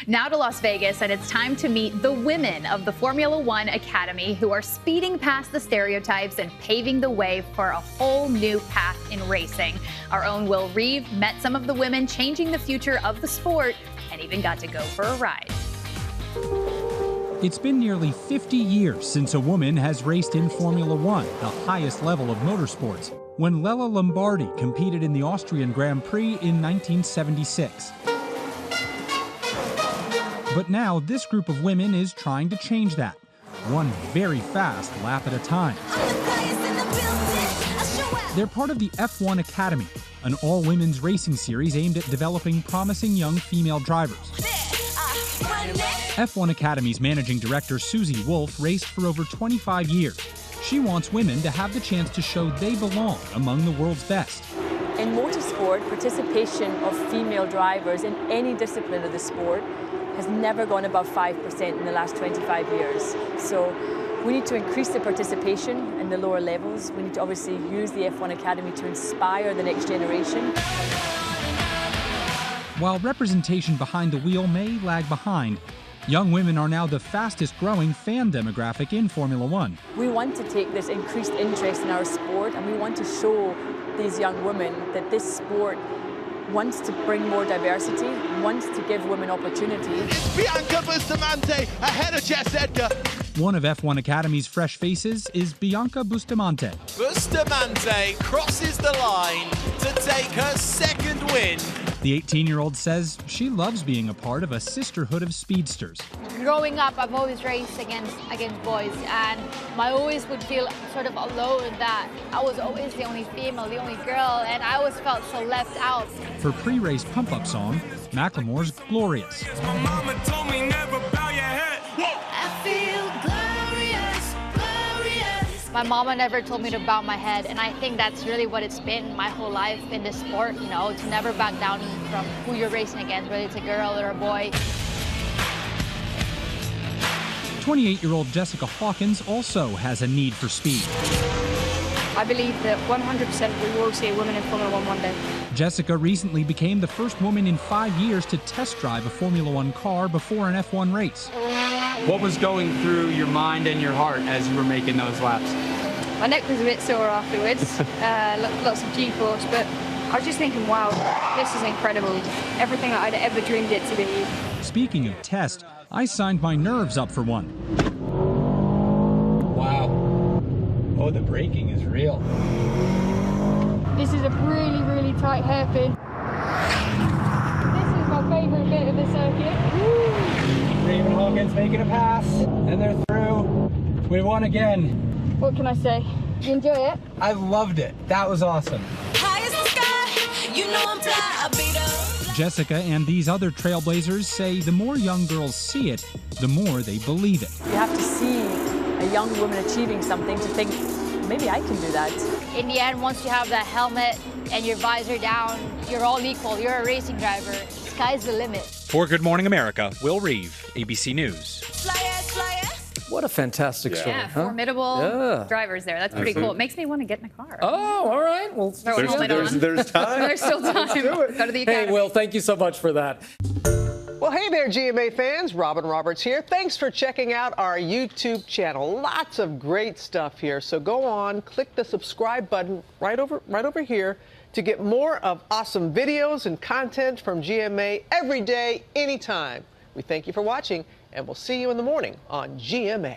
Now to Las Vegas, and it's time to meet the women of the Formula One Academy who are speeding past the stereotypes and paving the way for a whole new path in racing. Our own Will Reeve met some of the women changing the future of the sport and even got to go for a ride. It's been nearly 50 years since a woman has raced in Formula One, the highest level of motorsports, when Lella Lombardi competed in the Austrian Grand Prix in 1976. But now this group of women is trying to change that, one very fast lap at a time. They're part of the F1 Academy, an all-women's racing series aimed at developing promising young female drivers. F1 Academy's managing director Susie Wolf raced for over 25 years. She wants women to have the chance to show they belong among the world's best. In motorsport, participation of female drivers in any discipline of the sport has never gone above 5% in the last 25 years. So we need to increase the participation in the lower levels. We need to obviously use the F1 Academy to inspire the next generation. While representation behind the wheel may lag behind, young women are now the fastest growing fan demographic in Formula One. We want to take this increased interest in our sport, and we want to show these young women that this sport wants to bring more diversity, wants to give women opportunity. It's Bianca Bustamante ahead of Jess Edgar. One of F1 Academy's fresh faces is Bianca Bustamante. Bustamante crosses the line to take her second win. The 18-year-old says she loves being a part of a sisterhood of speedsters. Growing up, I've always raced against boys, and I always would feel sort of alone that I was always the only female, the only girl, and I always felt so left out. Her pre-race pump-up song, Macklemore's Glorious. My mama told me never bow your head. I feel glorious, glorious. My mama never told me to bow my head, and I think that's really what it's been my whole life in this sport, you know, to never back down from who you're racing against, whether it's a girl or a boy. 28-year-old Jessica Hawkins also has a need for speed. I believe that 100% we will see a woman in Formula One one day. Jessica recently became the first woman in 5 years to test drive a Formula One car before an F1 race. What was going through your mind and your heart as you were making those laps? My neck was a bit sore afterwards, lots of G-force, but I was just thinking, wow, this is incredible. Everything I'd ever dreamed it to be. Speaking of test, I signed my nerves up for one. Wow. Oh, the braking is real. This is a really, really tight hairpin. This is my favourite bit of the circuit. Woo! Raven Hawkins making a pass, and they're through. We won again. What can I say? You enjoy it? I loved it. That was awesome. High as the sky, you know I'm fly, I beat up. Jessica and these other trailblazers say the more young girls see it, the more they believe it. You have to see a young woman achieving something to think, maybe I can do that. In the end, once you have that helmet and your visor down, you're all equal. You're a racing driver. Sky's the limit. For Good Morning America, Will Reeve, ABC News. Fly ass, fly ass. What a fantastic story. Yeah, huh? formidable drivers there. That's pretty cool. It makes me want to get in a car. Oh, all right. Well, There's time. There's still time. Go to the academy. hey, Will, thank you so much for that. Well, hey there, GMA fans. Robin Roberts here. Thanks for checking out our YouTube channel. Lots of great stuff here. So go on, click the subscribe button right over here to get more of awesome videos and content from GMA every day, anytime. We thank you for watching, and we'll see you in the morning on GMA.